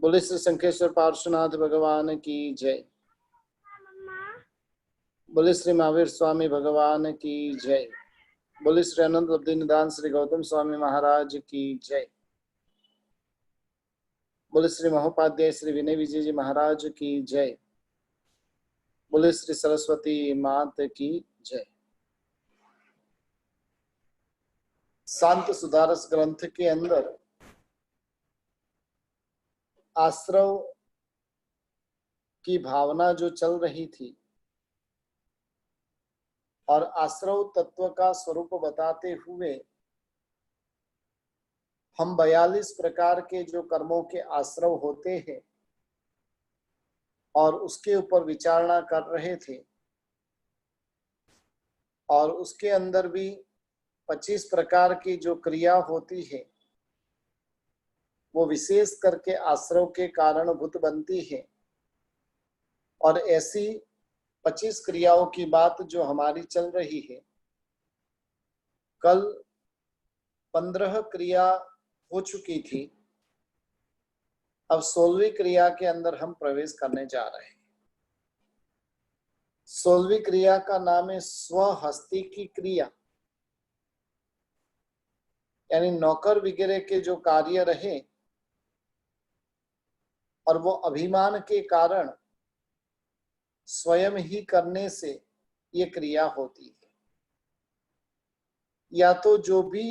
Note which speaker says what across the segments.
Speaker 1: बोले श्री शंखेश्वर पार्श्वनाथ भगवान की जय। बोले श्री महावीर स्वामी भगवान की जय। बोले श्री अनंत लब्धि निदान श्री गौतम स्वामी महाराज की जय। बोले श्री महोपाध्याय श्री विनय विजय जी महाराज की जय। बोले श्री सरस्वती मात की जय। शांत सुधारस ग्रंथ के अंदर आश्रव की भावना जो चल रही थी और आश्रव तत्व का स्वरूप बताते हुए हम 42 प्रकार के जो कर्मों के आश्रव होते हैं और उसके ऊपर विचारणा कर रहे थे और उसके अंदर भी 25 प्रकार की जो क्रिया होती है वो विशेष करके आश्रव के कारणभूत बनती है। और ऐसी 25 क्रियाओं की बात जो हमारी चल रही है, कल 15 क्रिया हो चुकी थी। अब 16वीं क्रिया के अंदर हम प्रवेश करने जा रहे हैं। 16वीं क्रिया का नाम है स्वहस्ती की क्रिया, यानी नौकर वगैरह के जो कार्य रहे और वो अभिमान के कारण स्वयं ही करने से ये क्रिया होती है। या तो जो भी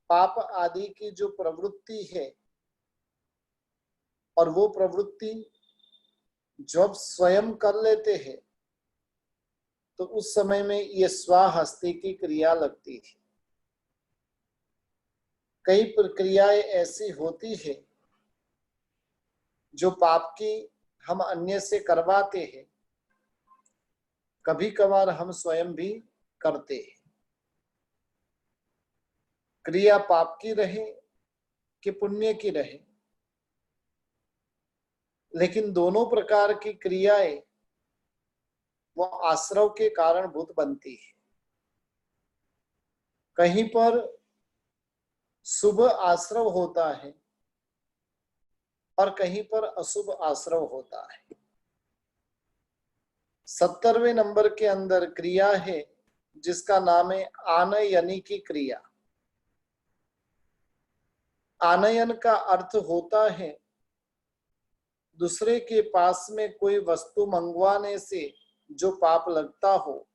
Speaker 1: पाप आदि की जो प्रवृत्ति है और वो प्रवृत्ति जब स्वयं कर लेते हैं तो उस समय में ये स्वहस्ती की क्रिया लगती है। कई प्रक्रियाएं ऐसी होती है जो पाप की हम अन्य से करवाते हैं, कभी कभार हम स्वयं भी करते हैं। क्रिया पाप की रहे कि पुण्य की रहे, लेकिन दोनों प्रकार की क्रियाएं वो आश्रव के कारणभूत बनती है। कहीं पर शुभ आश्रव होता है और कहीं पर अशुभ आश्रव होता है। 70वें नंबर के अंदर क्रिया है जिसका नाम है आनयनी की क्रिया। आनयन का अर्थ होता है दूसरे के पास में कोई वस्तु मंगवाने से जो पाप लगता हो,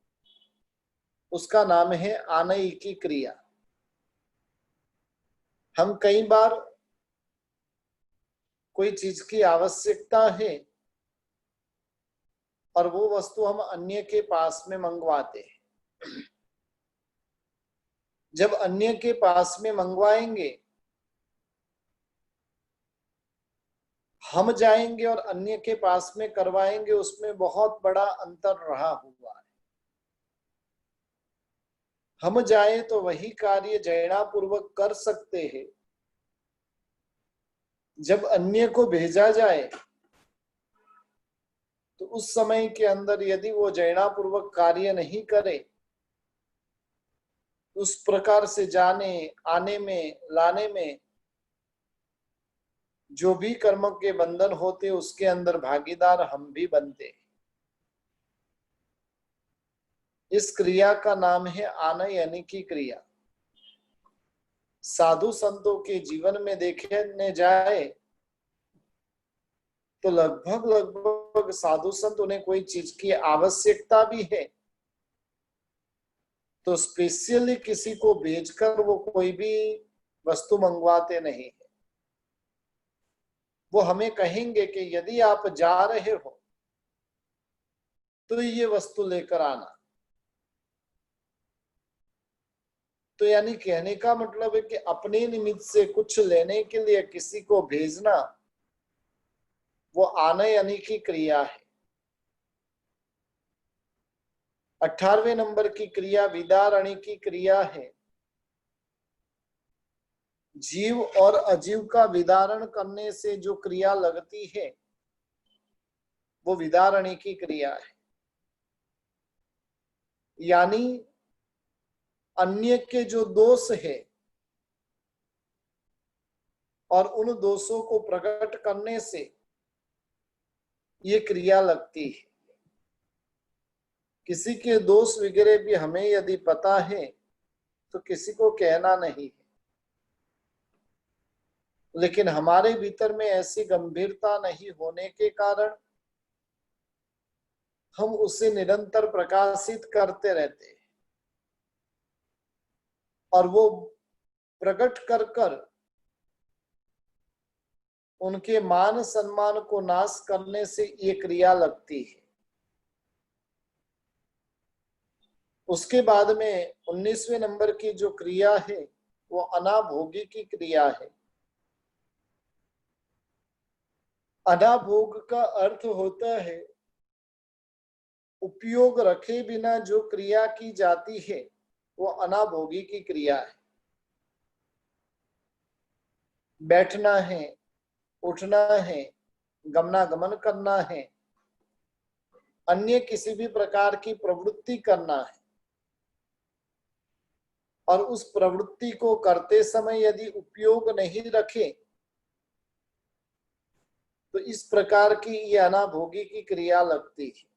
Speaker 1: उसका नाम है आनयी की क्रिया। हम कई बार कोई चीज की आवश्यकता है और वो वस्तु हम अन्य के पास में मंगवाते हैं। जब अन्य के पास में मंगवाएंगे, हम जाएंगे और अन्य के पास में करवाएंगे, उसमें बहुत बड़ा अंतर रहा हुआ है। हम जाए तो वही कार्य जयणापूर्वक कर सकते हैं, जब अन्य को भेजा जाए तो उस समय के अंदर यदि वो जयणापूर्वक कार्य नहीं करे, उस प्रकार से जाने आने में लाने में जो भी कर्म के बंधन होते उसके अंदर भागीदार हम भी बनते। इस क्रिया का नाम है आनयनी की क्रिया। साधु संतों के जीवन में देखने जाए तो लगभग साधु संत, उन्हें कोई चीज की आवश्यकता भी है तो स्पेशली किसी को भेजकर वो कोई भी वस्तु मंगवाते नहीं है। वो हमें कहेंगे कि यदि आप जा रहे हो तो ये वस्तु लेकर आना। तो यानी कहने का मतलब है कि अपने निमित्त से कुछ लेने के लिए किसी को भेजना, वो आनयनी की क्रिया है। 18वें नंबर की क्रिया विदारणी की क्रिया है। जीव और अजीव का विदारण करने से जो क्रिया लगती है वो विदारणी की क्रिया है। यानी अन्य के जो दोष है और उन दोषों को प्रकट करने से ये क्रिया लगती है। किसी के दोष वगैरह भी हमें यदि पता है तो किसी को कहना नहीं है, लेकिन हमारे भीतर में ऐसी गंभीरता नहीं होने के कारण हम उसे निरंतर प्रकाशित करते रहते हैं और वो प्रकट कर कर उनके मान सम्मान को नाश करने से ये क्रिया लगती है। उसके बाद में 19वें नंबर की जो क्रिया है वो अनाभोगी की क्रिया है। अनाभोग का अर्थ होता है उपयोग रखे बिना जो क्रिया की जाती है वो अनाभोगी की क्रिया है। बैठना है, उठना है, गमनागमन करना है, अन्य किसी भी प्रकार की प्रवृत्ति करना है, और उस प्रवृत्ति को करते समय यदि उपयोग नहीं रखे तो इस प्रकार की ये अनाभोगी की क्रिया लगती है।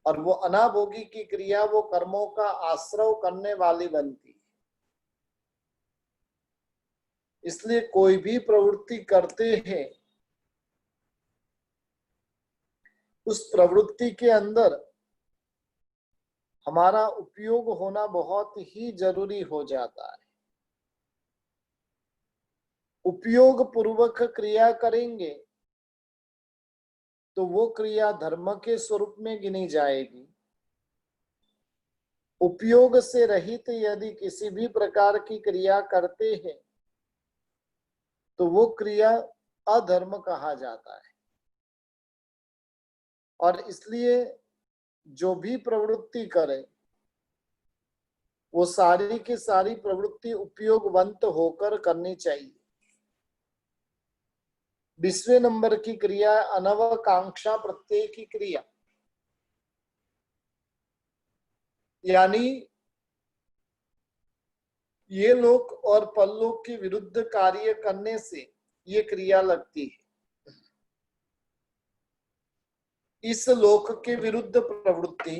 Speaker 1: और वो अनाभोगी की क्रिया वो कर्मों का आश्रय करने वाली बनती है। इसलिए कोई भी प्रवृत्ति करते हैं उस प्रवृत्ति के अंदर हमारा उपयोग होना बहुत ही जरूरी हो जाता है। उपयोग पूर्वक क्रिया करेंगे तो वो क्रिया धर्म के स्वरूप में गिनी जाएगी। उपयोग से रहित यदि किसी भी प्रकार की क्रिया करते हैं तो वो क्रिया अधर्म कहा जाता है। और इसलिए जो भी प्रवृत्ति करे वो सारी की सारी प्रवृत्ति उपयोगवंत होकर करनी चाहिए। 20वें नंबर की क्रिया अनवकांक्षा प्रत्यय की क्रिया, यानी ये लोक और परलोक के विरुद्ध कार्य करने से ये क्रिया लगती है। इस लोक के विरुद्ध प्रवृत्ति,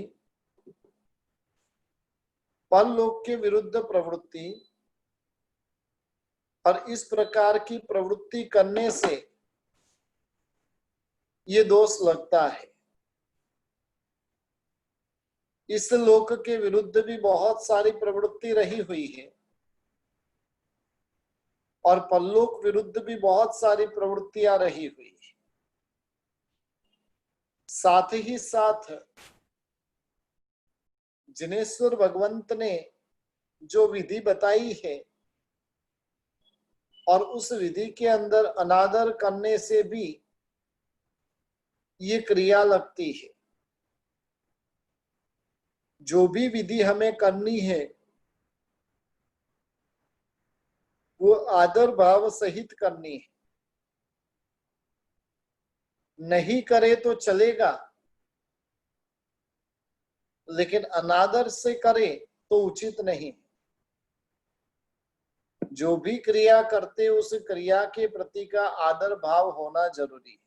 Speaker 1: परलोक के विरुद्ध प्रवृत्ति, और इस प्रकार की प्रवृत्ति करने से ये दोष लगता है। इस लोक के विरुद्ध भी बहुत सारी प्रवृत्ति रही हुई है और परलोक विरुद्ध भी बहुत सारी प्रवृत्तियां रही हुई है। साथ ही साथ जिनेश्वर भगवंत ने जो विधि बताई है और उस विधि के अंदर अनादर करने से भी ये क्रिया लगती है। जो भी विधि हमें करनी है वो आदर भाव सहित करनी है। नहीं करे तो चलेगा, लेकिन अनादर से करे तो उचित नहीं। जो भी क्रिया करते उस क्रिया के प्रति का आदर भाव होना जरूरी है।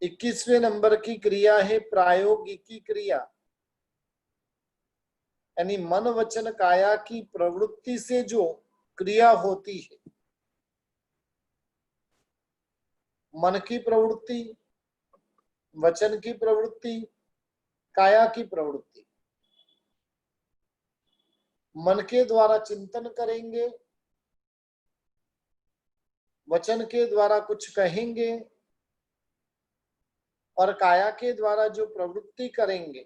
Speaker 1: 21वें नंबर की क्रिया है प्रायोगिकी क्रिया, यानी मन वचन काया की प्रवृत्ति से जो क्रिया होती है। मन की प्रवृत्ति, वचन की प्रवृत्ति, काया की प्रवृत्ति। मन के द्वारा चिंतन करेंगे, वचन के द्वारा कुछ कहेंगे और काया के द्वारा जो प्रवृत्ति करेंगे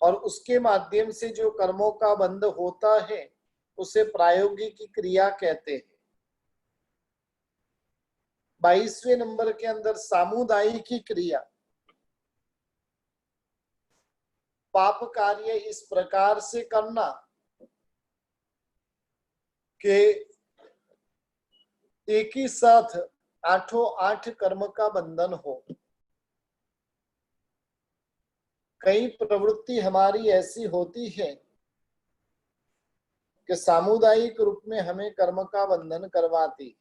Speaker 1: और उसके माध्यम से जो कर्मों का बंध होता है उसे प्रायोगिक क्रिया कहते हैं। 22वें नंबर के अंदर सामुदायिक क्रिया, पाप कार्य इस प्रकार से करना कि एक ही साथ 8 कर्म का बंधन हो। कई प्रवृत्ति हमारी ऐसी होती है कि सामुदायिक रूप में हमें कर्म का बंधन करवाती।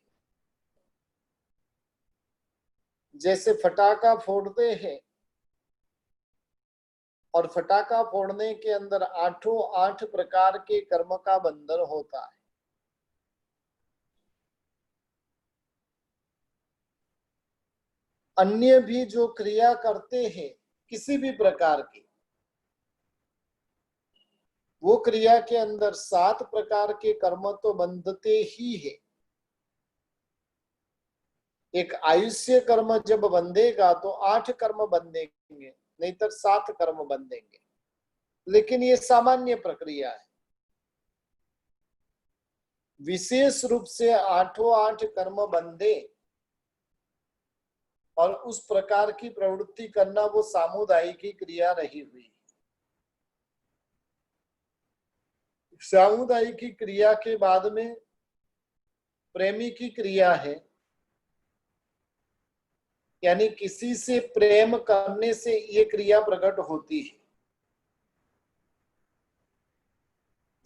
Speaker 1: जैसे फटाका फोड़ते हैं और फटाका फोड़ने के अंदर 8 प्रकार के कर्म का बंधन होता है। अन्य भी जो क्रिया करते हैं किसी भी प्रकार की, वो क्रिया के अंदर 7 प्रकार के कर्म तो बंधते ही है। एक आयुष्य कर्म जब बंधेगा तो 8 कर्म बंधेंगे, नहीं तो 7 कर्म बंधेंगे, लेकिन ये सामान्य प्रक्रिया है। विशेष रूप से 8 कर्म बंधे और उस प्रकार की प्रवृत्ति करना वो सामुदायिक क्रिया रही हुई। सामुदायिक क्रिया के बाद में प्रेमी की क्रिया है, यानी किसी से प्रेम करने से ये क्रिया प्रकट होती है।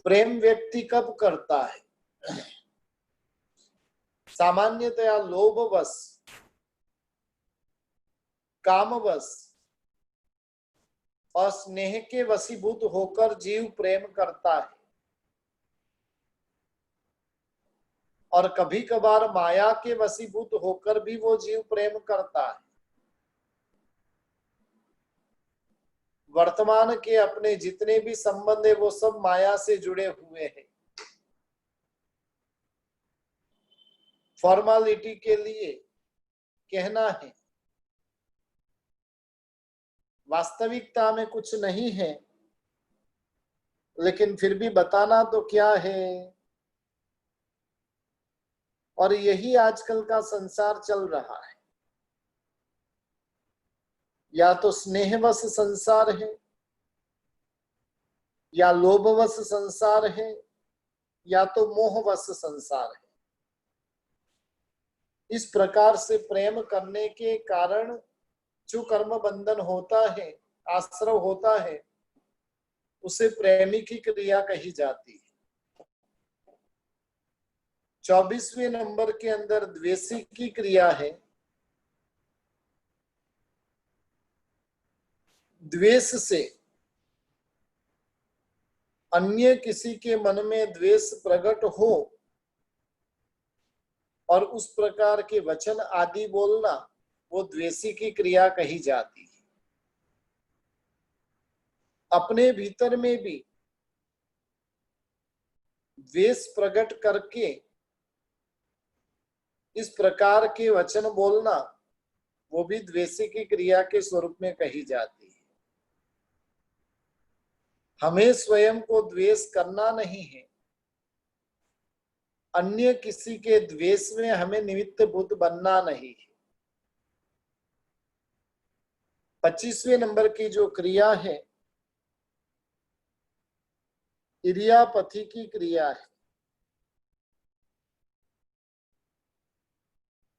Speaker 1: प्रेम व्यक्ति कब करता है? सामान्यतया लोभवश, कामवश और स्नेह के वशीभूत होकर जीव प्रेम करता है, और कभी कभार माया के वशीभूत होकर भी वो जीव प्रेम करता है। वर्तमान के अपने जितने भी संबंध है वो सब माया से जुड़े हुए हैं। फॉर्मालिटी के लिए कहना है, वास्तविकता में कुछ नहीं है, लेकिन फिर भी बताना तो क्या है। और यही आजकल का संसार चल रहा है। या तो स्नेहवश संसार है, या लोभवश संसार है, या तो मोहवश संसार है। इस प्रकार से प्रेम करने के कारण जो कर्म बंधन होता है, आश्रव होता है, उसे प्रेमी की क्रिया कही जाती है। 24वें नंबर के अंदर द्वेषी की क्रिया है। द्वेष से अन्य किसी के मन में द्वेष प्रकट हो और उस प्रकार के वचन आदि बोलना, वो द्वेषी की क्रिया कही जाती है। अपने भीतर में भी द्वेष प्रकट करके इस प्रकार के वचन बोलना, वो भी द्वेषी की क्रिया के स्वरूप में कही जाती है। हमें स्वयं को द्वेष करना नहीं है, अन्य किसी के द्वेष में हमें निमित्त भूत बनना नहीं है। 25वें नंबर की जो क्रिया है, इरियापथी की क्रिया है।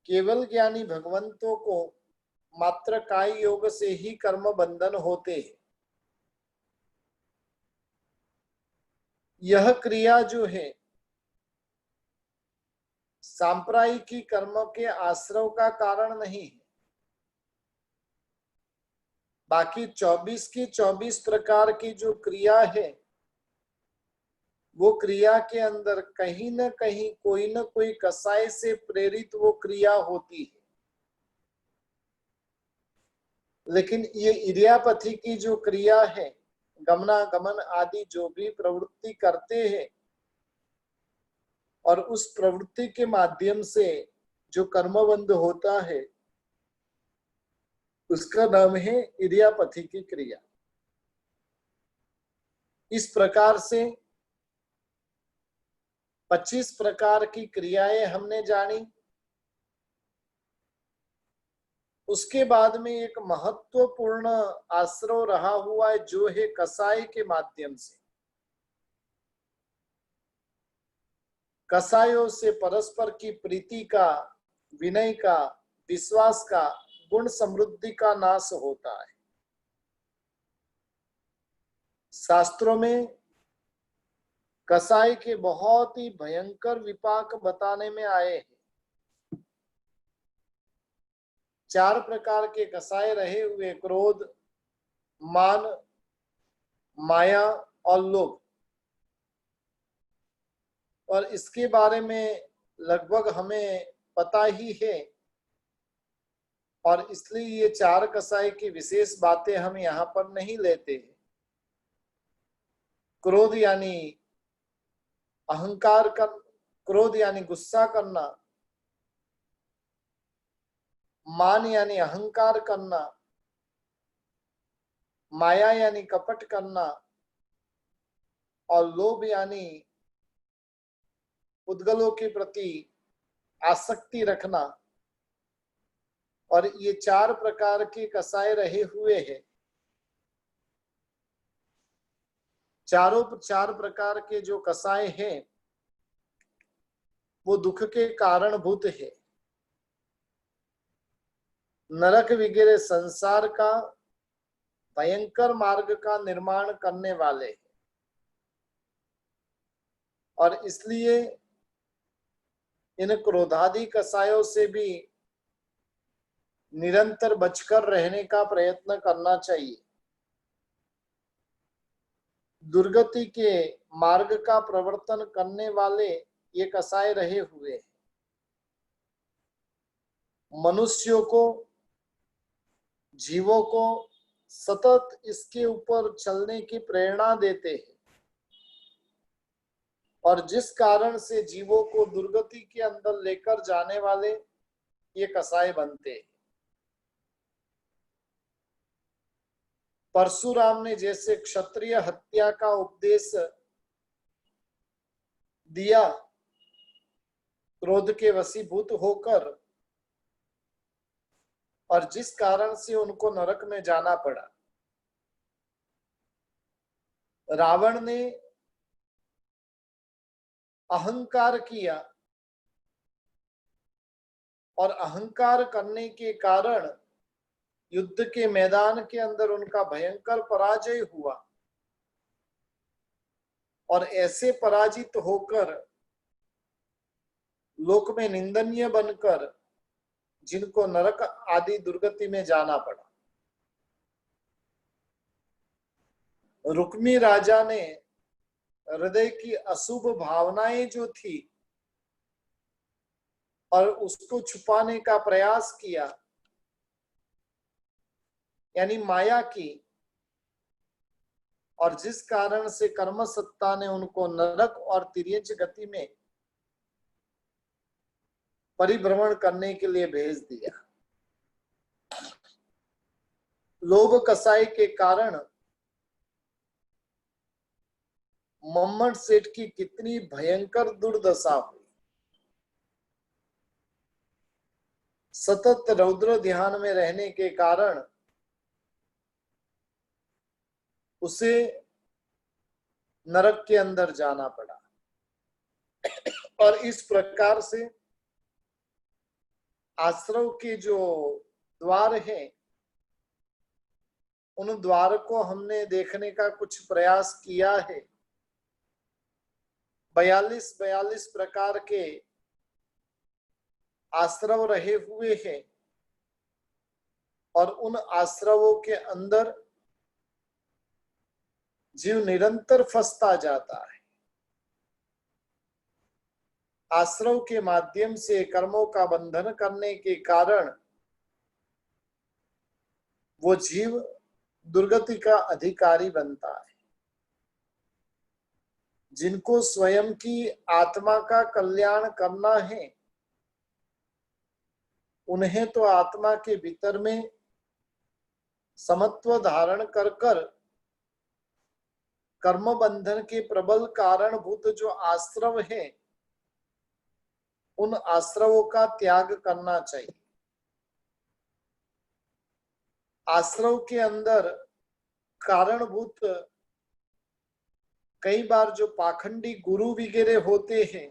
Speaker 1: केवल ज्ञानी भगवंतों को मात्र काय योग से ही कर्म बंधन होते हैं। यह क्रिया जो है सांप्रायिकी कर्म के आश्रव का कारण नहीं है। बाकी 24 की 24 प्रकार की जो क्रिया है, वो क्रिया के अंदर कहीं न कहीं कोई न कोई कसाय से प्रेरित वो क्रिया होती है। लेकिन ये इरियापथी की जो क्रिया है, गमनागमन आदि जो भी प्रवृत्ति करते हैं और उस प्रवृत्ति के माध्यम से जो कर्मबंध होता है, उसका नाम है इरियापथी की क्रिया। इस प्रकार से 25 प्रकार की क्रियाएं हमने जानी। उसके बाद में एक महत्वपूर्ण आश्रव रहा हुआ है, जो है कसाय के माध्यम से। कसायों से परस्पर की प्रीति का, विनय का, विश्वास का, गुण समृद्धि का नाश होता है। शास्त्रों में कसाई के बहुत ही भयंकर विपाक बताने में आए हैं। चार प्रकार के कसाय रहे हुए क्रोध, मान, माया और लोभ, और इसके बारे में लगभग हमें पता ही है, और इसलिए ये चार कसाय की विशेष बातें हम यहाँ पर नहीं लेते। क्रोध यानी अहंकार कर, क्रोध यानी गुस्सा करना, मान यानी अहंकार करना, माया यानी कपट करना, और लोभ यानी उद्गलों के प्रति आसक्ति रखना। और ये चार प्रकार के कसाय रहे हुए हैं। चार प्रकार के जो कसाय हैं वो दुख के कारणभूत है। नरक वगैरह संसार का भयंकर मार्ग का निर्माण करने वाले हैं, और इसलिए इन क्रोधादि कसायों से भी निरंतर बचकर रहने का प्रयत्न करना चाहिए। दुर्गति के मार्ग का प्रवर्तन करने वाले ये कसाय रहे हुए हैं। मनुष्यों को, जीवों को सतत इसके ऊपर चलने की प्रेरणा देते हैं, और जिस कारण से जीवों को दुर्गति के अंदर लेकर जाने वाले ये कसाय बनते हैं। परशुराम ने जैसे क्षत्रिय हत्या का उपदेश दिया, क्रोध के वशीभूत होकर, और जिस कारण से उनको नरक में जाना पड़ा। रावण ने अहंकार किया, और अहंकार करने के कारण युद्ध के मैदान के अंदर उनका भयंकर पराजय हुआ, और ऐसे पराजित होकर लोक में निंदनीय बनकर जिनको नरक आदि दुर्गति में जाना पड़ा। रुक्मी राजा ने हृदय की अशुभ भावनाएं जो थी और उसको छुपाने का प्रयास किया, यानी माया की, और जिस कारण से कर्म सत्ता ने उनको नरक और तिर्यज गति में परिभ्रमण करने के लिए भेज दिया। लोभ कसाई के कारण मम्मट सेठ की कितनी भयंकर दुर्दशा हुई। सतत रौद्र ध्यान में रहने के कारण उसे नरक के अंदर जाना पड़ा, और इस प्रकार से आश्रव के जो द्वार हैं उन द्वार को हमने देखने का कुछ प्रयास किया है। 42 प्रकार के आश्रव रहे हुए हैं, और उन आश्रवों के अंदर जीव निरंतर फंसता जाता है। आश्रव के माध्यम से कर्मों का बंधन करने के कारण वो जीव दुर्गति का अधिकारी बनता है। जिनको स्वयं की आत्मा का कल्याण करना है उन्हें तो आत्मा के भीतर में समत्व धारण कर कर कर्म बंधन के प्रबल कारणभूत जो आश्रव है उन आश्रवों का त्याग करना चाहिए। आश्रव के अंदर कारणभूत कई बार जो पाखंडी गुरु वगैरह होते हैं,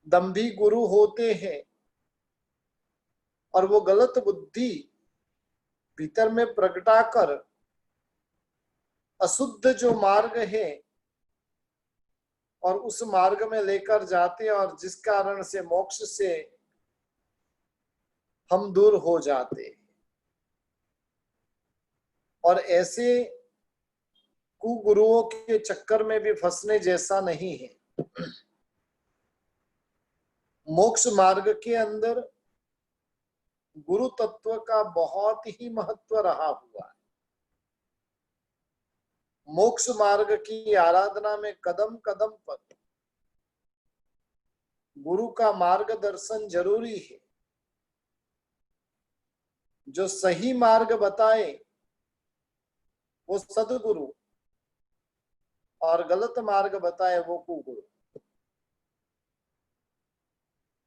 Speaker 1: दंभी गुरु होते हैं, और वो गलत बुद्धि भीतर में प्रगटाकर अशुद्ध जो मार्ग है और उस मार्ग में लेकर जाते हैं, और जिस कारण से मोक्ष से हम दूर हो जाते हैं। और ऐसे कुगुरुओं के चक्कर में भी फंसने जैसा नहीं है। मोक्ष मार्ग के अंदर गुरु तत्व का बहुत ही महत्व रहा हुआ है। मोक्ष मार्ग की आराधना में कदम कदम पर गुरु का मार्गदर्शन जरूरी है। जो सही मार्ग बताए वो सदगुरु, और गलत मार्ग बताए वो कुगुरु।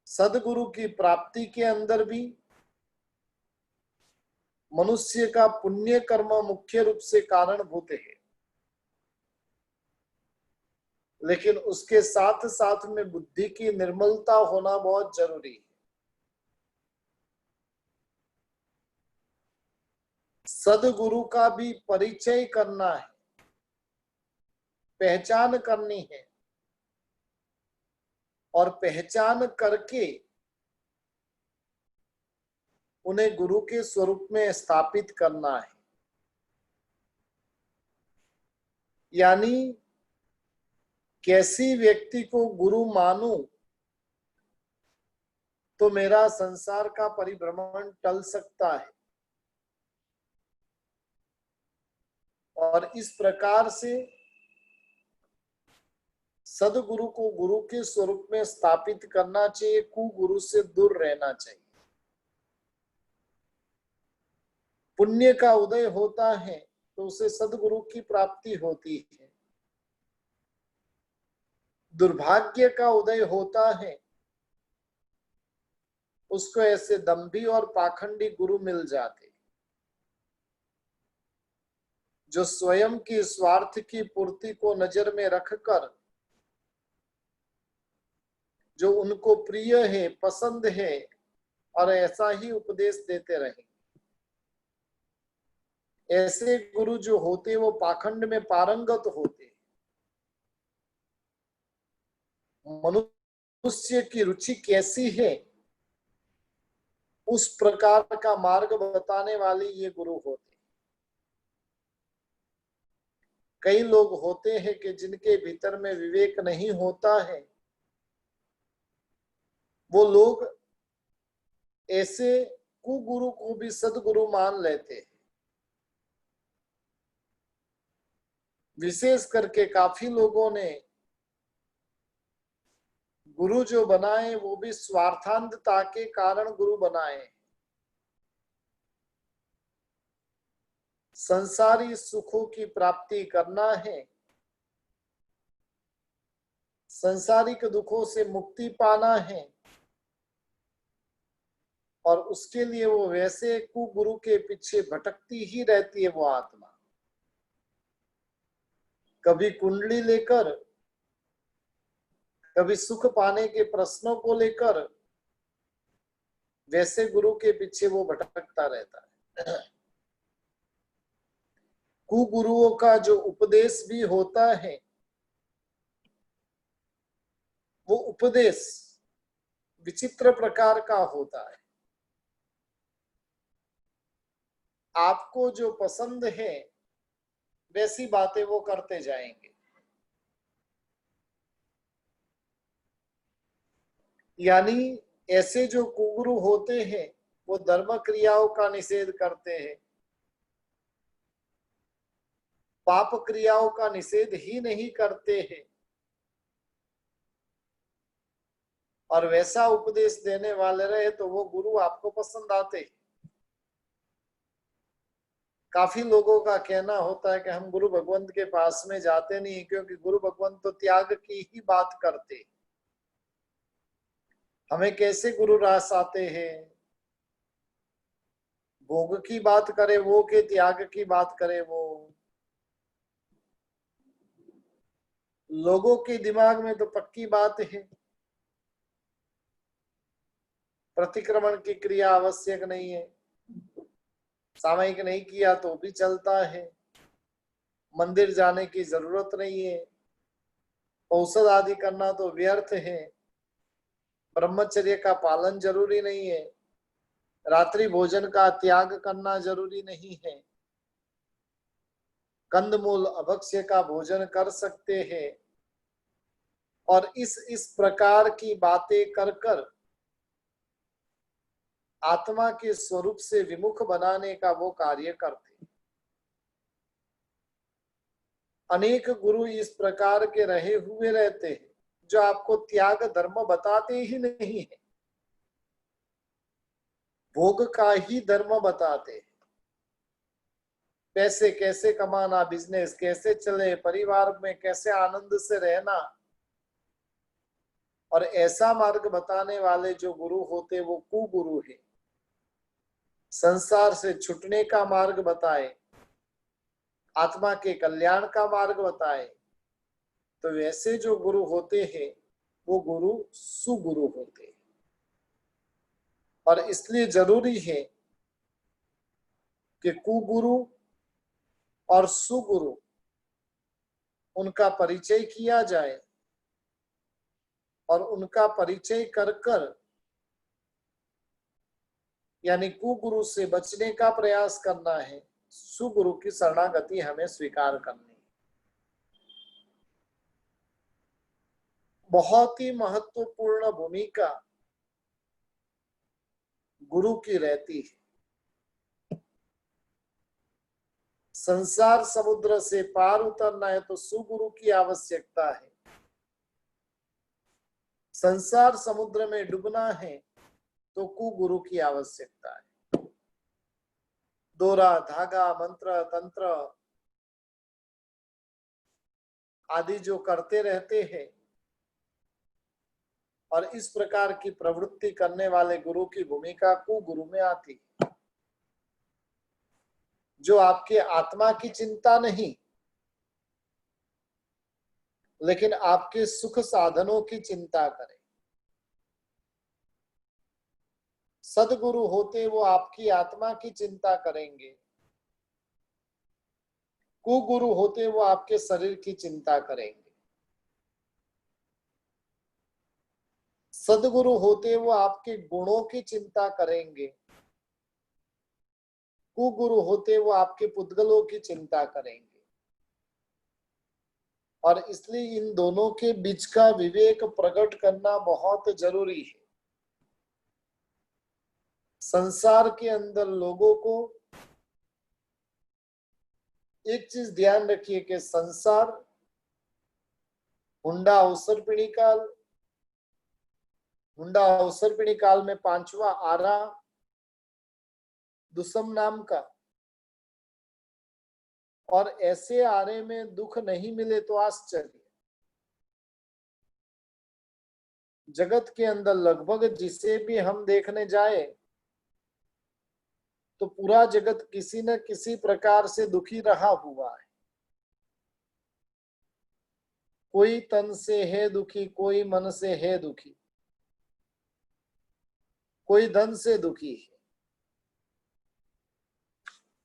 Speaker 1: सदगुरु की प्राप्ति के अंदर भी मनुष्य का पुण्य कर्म मुख्य रूप से कारणभूत है, लेकिन उसके साथ साथ में बुद्धि की निर्मलता होना बहुत जरूरी है। सदगुरु का भी परिचय करना है, पहचान करनी है, और पहचान करके उन्हें गुरु के स्वरूप में स्थापित करना है। यानी कैसी व्यक्ति को गुरु मानूं तो मेरा संसार का परिभ्रमण टल सकता है, और इस प्रकार से सदगुरु को गुरु के स्वरूप में स्थापित करना चाहिए, कुगुरु से दूर रहना चाहिए। पुण्य का उदय होता है तो उसे सदगुरु की प्राप्ति होती है। दुर्भाग्य का उदय होता है उसको ऐसे दंभी और पाखंडी गुरु मिल जाते, जो स्वयं की स्वार्थ की पूर्ति को नजर में रखकर जो उनको प्रिय है, पसंद है, और ऐसा ही उपदेश देते रहे। ऐसे गुरु जो होते वो पाखंड में पारंगत होते। मनुष्य की रुचि कैसी है उस प्रकार का मार्ग बताने वाले ये गुरु होते। कई लोग होते हैं कि जिनके भीतर में विवेक नहीं होता है, वो लोग ऐसे कुगुरु को भी सदगुरु मान लेते हैं। विशेष करके काफी लोगों ने गुरु जो बनाए वो भी स्वार्थांधता के कारण गुरु बनाए। संसारी सुखों की प्राप्ति करना है, संसारिक दुखों से मुक्ति पाना है, और उसके लिए वो वैसे कुगुरु के पीछे भटकती ही रहती है वो आत्मा। कभी कुंडली लेकर, कभी सुख पाने के प्रश्नों को लेकर, वैसे गुरु के पीछे वो भटकता रहता है। कुगुरुओं का जो उपदेश भी होता है वो उपदेश विचित्र प्रकार का होता है। आपको जो पसंद है वैसी बातें वो करते जाएंगे। यानी ऐसे जो कुगुरु होते हैं वो धर्म क्रियाओं का निषेध करते हैं, पाप क्रियाओं का निषेध ही नहीं करते हैं, और वैसा उपदेश देने वाले रहे तो वो गुरु आपको पसंद आते हैं। काफी लोगों का कहना होता है कि हम गुरु भगवंत के पास में जाते नहीं क्योंकि गुरु भगवंत तो त्याग की ही बात करते, हमें कैसे गुरु रास आते हैं। भोग की बात करे वो के त्याग की बात करे वो। लोगों के दिमाग में तो पक्की बात है प्रतिक्रमण की क्रिया आवश्यक नहीं है, सामयिक नहीं किया तो भी चलता है, मंदिर जाने की जरूरत नहीं है, औषध आदि करना तो व्यर्थ है, ब्रह्मचर्य का पालन जरूरी नहीं है, रात्रि भोजन का त्याग करना जरूरी नहीं है, कंदमूल अभक्ष्य का भोजन कर सकते हैं। और इस प्रकार की बातें कर कर आत्मा के स्वरूप से विमुख बनाने का वो कार्य करते हैं। अनेक गुरु इस प्रकार के रहे हुए रहते हैं जो आपको त्याग धर्म बताते ही नहीं है, भोग का ही धर्म बताते हैं। पैसे कैसे कमाना, बिजनेस कैसे चले, परिवार में कैसे आनंद से रहना, और ऐसा मार्ग बताने वाले जो गुरु होते वो कुगुरु है। संसार से छुटने का मार्ग बताए, आत्मा के कल्याण का मार्ग बताए, तो वैसे जो गुरु होते हैं वो गुरु सुगुरु होते हैं। और इसलिए जरूरी है कि कुगुरु और सुगुरु उनका परिचय किया जाए, और उनका परिचय कर कर यानी कुगुरु से बचने का प्रयास करना है, सुगुरु की शरणागति हमें स्वीकार करनी है। बहुत ही महत्वपूर्ण भूमिका गुरु की रहती है। संसार समुद्र से पार उतरना है तो सुगुरु की आवश्यकता है। संसार समुद्र में डूबना है तो कुगुरु की आवश्यकता है। दोरा धागा मंत्र तंत्र आदि जो करते रहते हैं और इस प्रकार की प्रवृत्ति करने वाले गुरु की भूमिका कुगुरु में आती, जो आपके आत्मा की चिंता नहीं लेकिन आपके सुख साधनों की चिंता करें। सदगुरु होते वो आपकी आत्मा की चिंता करेंगे, कुगुरु होते वो आपके शरीर की चिंता करेंगे। सदगुरु होते वो आपके गुणों की चिंता करेंगे, कुगुरु होते वो आपके पुद्गलों की चिंता करेंगे। और इसलिए इन दोनों के बीच का विवेक प्रकट करना बहुत जरूरी है। संसार के अंदर लोगों को एक चीज ध्यान रखिए कि संसार हुंडा अवसरपिणी काल, हुंडा अवसरपिणी काल में पांचवा आरा दुसम नाम का, और ऐसे आरे में दुख नहीं मिले तो आश्चर्य। जगत के अंदर लगभग जिसे भी हम देखने जाए तो पूरा जगत किसी न किसी प्रकार से दुखी रहा हुआ है। कोई तन से है दुखी, कोई मन से है दुखी, कोई धन से दुखी है,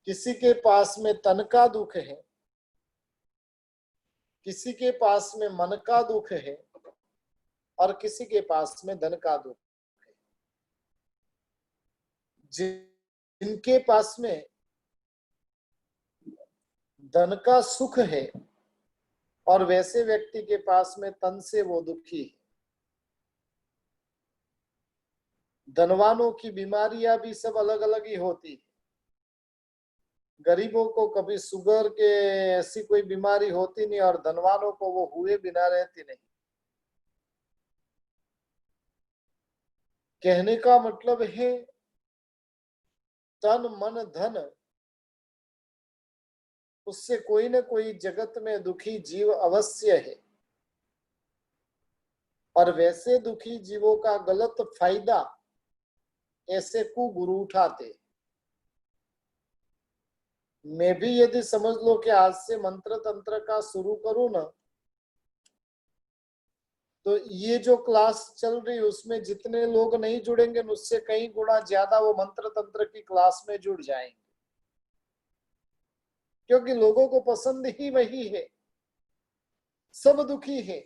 Speaker 1: किसी के पास में तन का दुख है, किसी के पास में मन का दुख है, और किसी के पास में धन का दुख है। जिनके पास में धन का सुख है और वैसे व्यक्ति के पास में तन से वो दुखी है। धनवानों की बीमारियां भी सब अलग अलग ही होती है। गरीबों को कभी शुगर के ऐसी कोई बीमारी होती नहीं, और धनवानों को वो हुए बिना रहती नहीं। कहने का मतलब है तन मन धन, उससे कोई न कोई जगत में दुखी जीव अवश्य है, और वैसे दुखी जीवों का गलत फायदा ऐसे कुगुरु उठाते। मैं भी यदि समझ लो कि आज से मंत्र तंत्र का शुरू करूं ना, तो ये जो क्लास चल रही है उसमें जितने लोग नहीं जुड़ेंगे उससे कई गुना ज्यादा वो मंत्र तंत्र की क्लास में जुड़ जाएंगे, क्योंकि लोगों को पसंद ही वही है। सब दुखी है,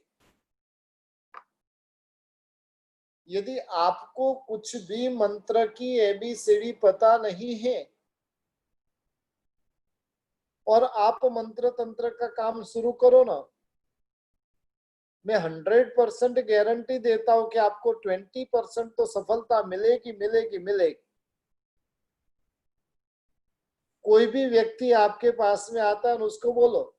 Speaker 1: यदि आपको कुछ भी मंत्र की एबीसीडी पता नहीं है और आप मंत्र तंत्र का काम शुरू करो ना, मैं 100% गारंटी देता हूं कि आपको 20% तो सफलता मिलेगी मिलेगी मिलेगी। कोई भी व्यक्ति आपके पास में आता है और उसको बोलो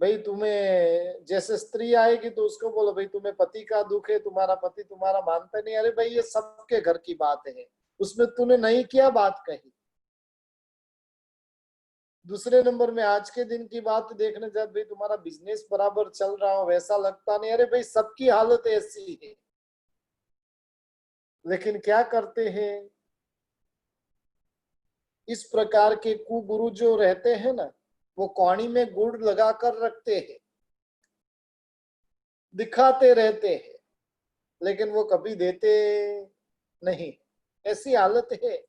Speaker 1: भाई तुम्हें, जैसे स्त्री आएगी तो उसको बोलो भाई तुम्हें पति का दुख है, तुम्हारा पति तुम्हारा मानता नहीं, अरे भाई ये सबके घर की बात है, उसमें तूने नहीं किया बात कही। दूसरे नंबर में आज के दिन की बात देखने जाए, भाई तुम्हारा बिजनेस बराबर चल रहा हो वैसा लगता नहीं, अरे भाई सबकी हालत ऐसी है। लेकिन क्या करते हैं इस प्रकार के कुगुरु जो रहते हैं ना, वो कौड़ी में गुड़ लगा कर रखते हैं, दिखाते रहते हैं, लेकिन वो कभी देते नहीं, ऐसी हालत है।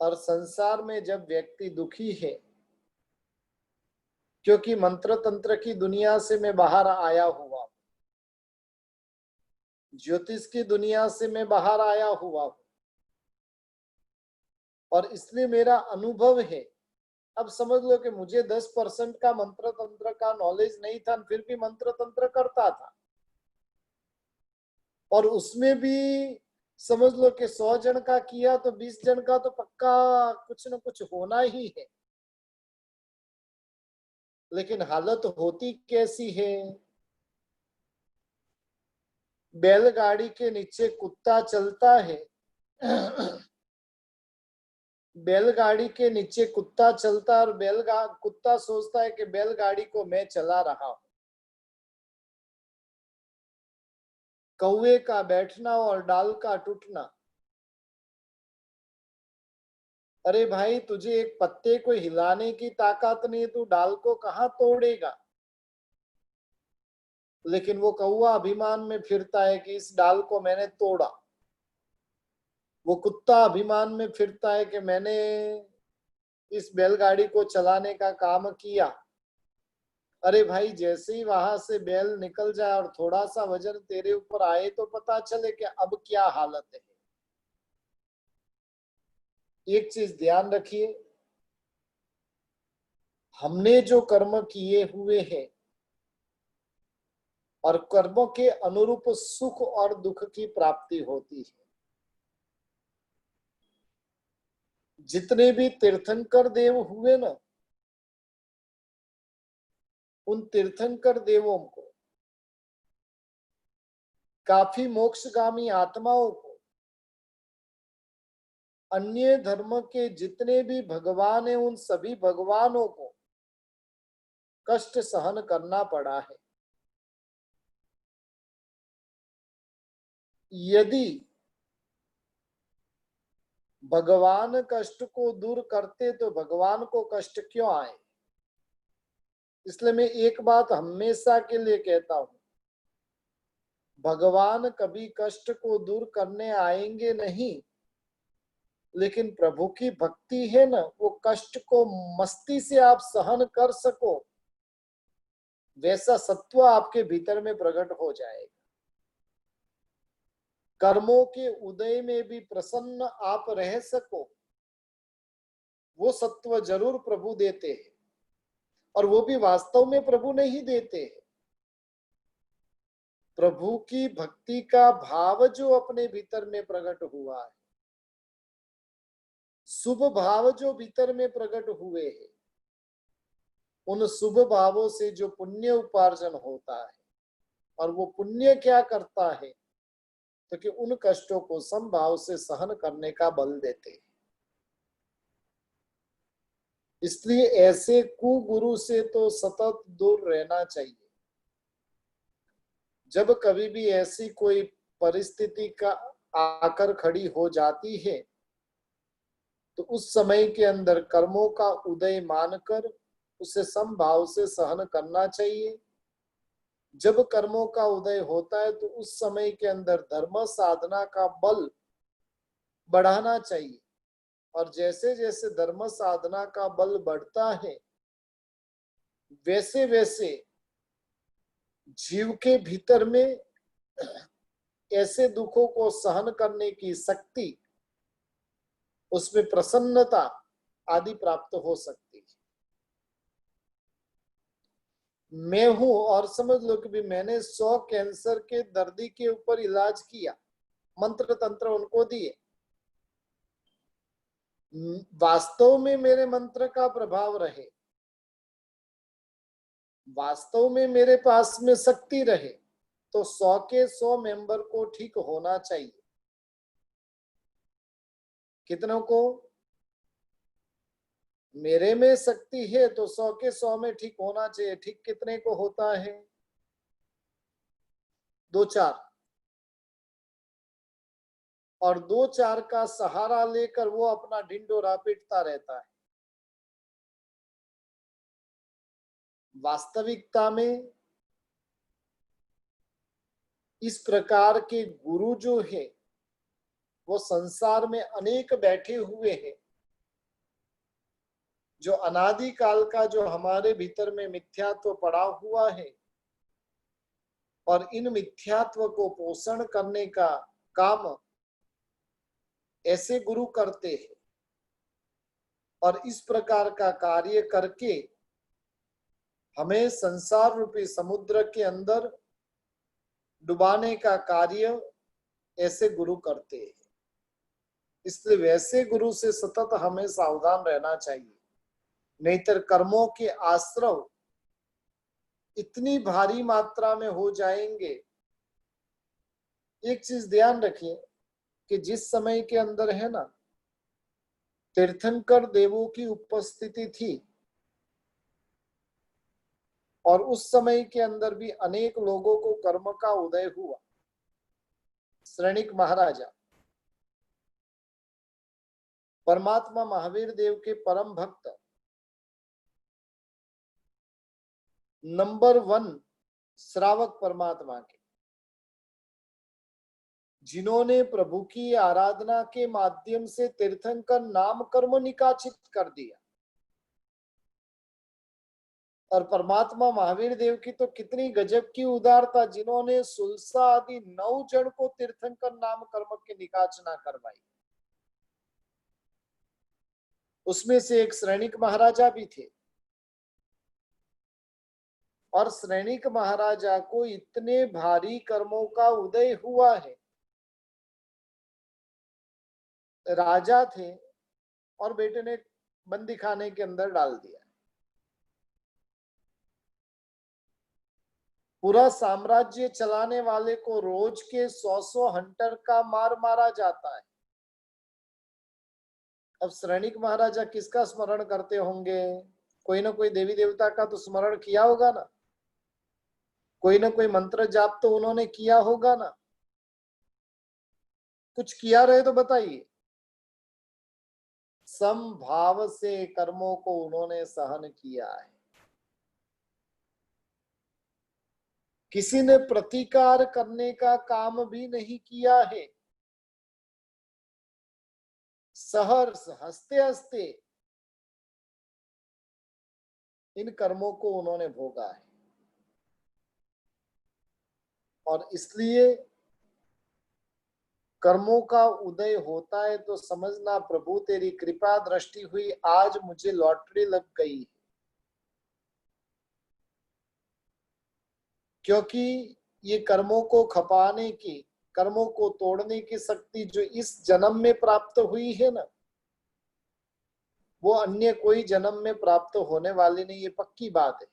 Speaker 1: और संसार में जब व्यक्ति दुखी है, क्योंकि मंत्र तंत्र की दुनिया से मैं बाहर आया हुआ, ज्योतिष की दुनिया से मैं बाहर आया हुआ हूं, और इसलिए मेरा अनुभव है। अब समझ लो कि मुझे 10% का मंत्र तंत्र का नॉलेज नहीं था, फिर भी मंत्र तंत्र करता था, और उसमें भी समझ लो कि 100 जन का किया तो 20 जन का तो पक्का कुछ न कुछ होना ही है। लेकिन हालत होती कैसी है, बैलगाड़ी के नीचे कुत्ता चलता है बैलगाड़ी के नीचे कुत्ता चलता है, और कुत्ता सोचता है कि बैलगाड़ी को मैं चला रहा हूं। कौवे का बैठना और डाल का टूटना, अरे भाई तुझे एक पत्ते को हिलाने की ताकत नहीं, तू डाल को कहां तोड़ेगा। लेकिन वो कौवा अभिमान में फिरता है कि इस डाल को मैंने तोड़ा, वो कुत्ता अभिमान में फिरता है कि मैंने इस बैलगाड़ी को चलाने का काम किया। अरे भाई जैसे ही वहां से बैल निकल जाए और थोड़ा सा वजन तेरे ऊपर आए तो पता चले कि अब क्या हालत है। एक चीज ध्यान रखिए, हमने जो कर्म किए हुए हैं और कर्मों के अनुरूप सुख और दुख की प्राप्ति होती है। जितने भी तीर्थंकर देव हुए ना, उन तीर्थंकर देवों को, काफी मोक्षगामी आत्माओं को, अन्य धर्म के जितने भी भगवान हैं उन सभी भगवानों को कष्ट सहन करना पड़ा है। यदि भगवान कष्ट को दूर करते तो भगवान को कष्ट क्यों आए। इसलिए मैं एक बात हमेशा के लिए कहता हूं, भगवान कभी कष्ट को दूर करने आएंगे नहीं, लेकिन प्रभु की भक्ति है ना, वो कष्ट को मस्ती से आप सहन कर सको, वैसा सत्व आपके भीतर में प्रकट हो जाएगा। कर्मों के उदय में भी प्रसन्न आप रह सको, वो सत्व जरूर प्रभु देते हैं, और वो भी वास्तव में प्रभु नहीं देते हैं। प्रभु की भक्ति का भाव जो अपने भीतर में प्रकट हुआ है, शुभ भाव जो भीतर में प्रकट हुए हैं, उन शुभ भावों से जो पुण्य उपार्जन होता है, और वो पुण्य क्या करता है तो कि उन कष्टों को समभाव से सहन करने का बल देते हैं। इसलिए ऐसे कुगुरु से तो सतत दूर रहना चाहिए। जब कभी भी ऐसी कोई परिस्थिति का आकर खड़ी हो जाती है तो उस समय के अंदर कर्मों का उदय मानकर उसे समभाव से सहन करना चाहिए। जब कर्मों का उदय होता है तो उस समय के अंदर धर्म साधना का बल बढ़ाना चाहिए, और जैसे जैसे धर्म साधना का बल बढ़ता है वैसे वैसे जीव के भीतर में ऐसे दुखों को सहन करने की शक्ति, उसमें प्रसन्नता आदि प्राप्त हो सकती है। मैं हूं और समझ लो कि भी मैंने 100 कैंसर के दर्दी के ऊपर इलाज किया, मंत्र तंत्र उनको दिए, वास्तव में मेरे मंत्र का प्रभाव रहे, वास्तव में मेरे पास में शक्ति रहे, तो 100 के 100 मेंबर को ठीक होना चाहिए। कितनों को? मेरे में शक्ति है तो 100 के 100 में ठीक होना चाहिए। ठीक कितने को होता है? 2-4। और 2-4 का सहारा लेकर वो अपना ढिंडोरा पीटता रहता है। वास्तविकता में इस प्रकार के गुरु जो है वो संसार में अनेक बैठे हुए हैं, जो अनादि काल का जो हमारे भीतर में मिथ्यात्व पड़ा हुआ है और इन मिथ्यात्व को पोषण करने का काम ऐसे गुरु करते हैं और इस प्रकार का कार्य करके हमें संसार रूपी समुद्र के अंदर डुबाने का कार्य ऐसे गुरु करते हैं। इसलिए वैसे गुरु से सतत हमें सावधान रहना चाहिए, नहींतर कर्मों के आश्रव इतनी भारी मात्रा में हो जाएंगे। एक चीज ध्यान रखिए कि जिस समय के अंदर है ना तीर्थंकर देवों की उपस्थिति थी और उस समय के अंदर भी अनेक लोगों को कर्म का उदय हुआ। श्रेणिक महाराजा परमात्मा महावीर देव के परम भक्त, नंबर 1 श्रावक परमात्मा के, जिन्होंने प्रभु की आराधना के माध्यम से तीर्थंकर नाम कर्म निकाचित कर दिया। और परमात्मा महावीर देव की तो कितनी गजब की उदारता, जिन्होंने सुलसा आदि 9 जन को तीर्थंकर नाम कर्म की निकाचना करवाई। उसमें से एक श्रेणिक महाराजा भी थे और श्रेणिक महाराजा को इतने भारी कर्मों का उदय हुआ है। राजा थे और बेटे ने बंदी खाने के अंदर डाल दिया। पूरा साम्राज्य चलाने वाले को रोज के 100 हंटर का मार मारा जाता है। अब श्रेणिक महाराजा किसका स्मरण करते होंगे? कोई ना कोई देवी देवता का तो स्मरण किया होगा ना, कोई ना कोई मंत्र जाप तो उन्होंने किया होगा ना। कुछ किया रहे तो बताइए। समभाव से कर्मों को उन्होंने सहन किया है। किसी ने प्रतिकार करने का काम भी नहीं किया है। सहर्ष हंसते हंसते इन कर्मों को उन्होंने भोगा है। और इसलिए कर्मों का उदय होता है तो समझना प्रभु तेरी कृपा दृष्टि हुई, आज मुझे लॉटरी लग गई। क्योंकि ये कर्मों को खपाने की, कर्मों को तोड़ने की शक्ति जो इस जन्म में प्राप्त हुई है ना, वो अन्य कोई जन्म में प्राप्त होने वाली नहीं, ये पक्की बात है।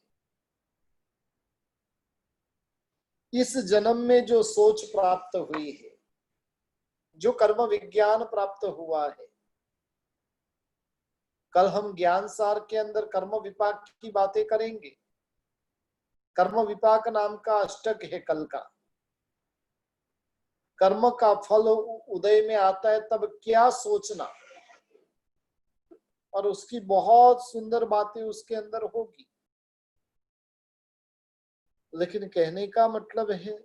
Speaker 1: इस जन्म में जो सोच प्राप्त हुई है, जो कर्म विज्ञान प्राप्त हुआ है, कल हम ज्ञान सार के अंदर कर्म विपाक की बातें करेंगे। कर्म विपाक नाम का अष्टक है कल का। कर्म का फल उदय में आता है तब क्या सोचना, और उसकी बहुत सुंदर बातें उसके अंदर होगी। लेकिन कहने का मतलब है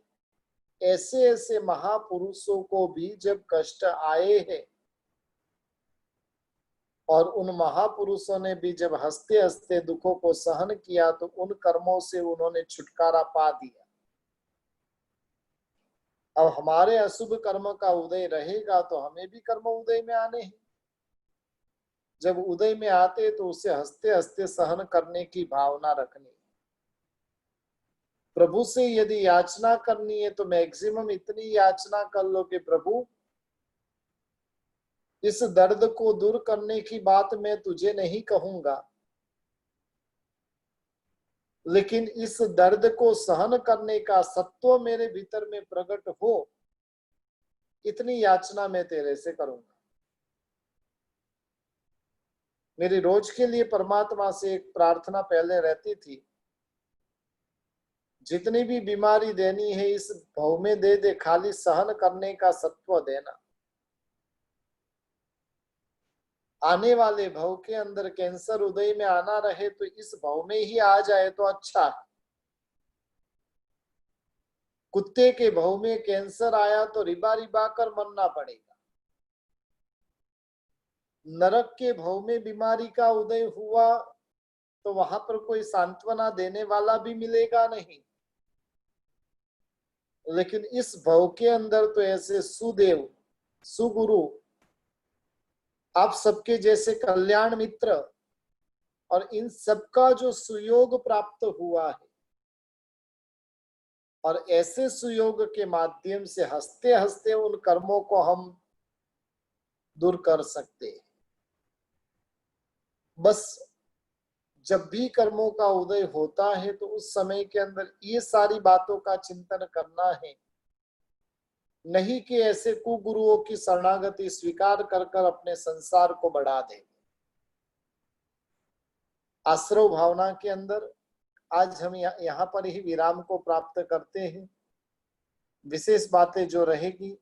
Speaker 1: ऐसे ऐसे महापुरुषों को भी जब कष्ट आए हैं और उन महापुरुषों ने भी जब हंसते हंसते दुखों को सहन किया तो उन कर्मों से उन्होंने छुटकारा पा दिया। अब हमारे अशुभ कर्म का उदय रहेगा तो हमें भी कर्म उदय में आने हैं। जब उदय में आते तो उसे हंसते हंसते सहन करने की भावना रखनी। प्रभु से यदि याचना करनी है तो मैक्सिमम इतनी याचना कर लो कि प्रभु इस दर्द को दूर करने की बात मैं तुझे नहीं कहूंगा, लेकिन इस दर्द को सहन करने का सत्व मेरे भीतर में प्रकट हो, इतनी याचना मैं तेरे से करूंगा। मेरी रोज के लिए परमात्मा से एक प्रार्थना पहले रहती थी, जितनी भी बीमारी देनी है इस भव में दे दे, खाली सहन करने का सत्व देना। आने वाले भव के अंदर कैंसर उदय में आना रहे तो इस भव में ही आ जाए तो अच्छा है। कुत्ते के भव में कैंसर आया तो रिबा रिबा कर मरना पड़ेगा। नरक के भव में बीमारी का उदय हुआ तो वहां पर कोई सांत्वना देने वाला भी मिलेगा नहीं। लेकिन इस भव के अंदर तो ऐसे सुदेव, सुगुरु, आप सबके जैसे कल्याण मित्र और इन सबका जो सुयोग प्राप्त हुआ है, और ऐसे सुयोग के माध्यम से हंसते हंसते उन कर्मों को हम दूर कर सकते हैं। बस जब भी कर्मों का उदय होता है तो उस समय के अंदर ये सारी बातों का चिंतन करना है, नहीं कि ऐसे कुगुरुओं की शरणागति स्वीकार कर कर अपने संसार को बढ़ा देंगे। आश्रव भावना के अंदर आज हम यहाँ पर ही विराम को प्राप्त करते हैं। विशेष बातें जो रहेगी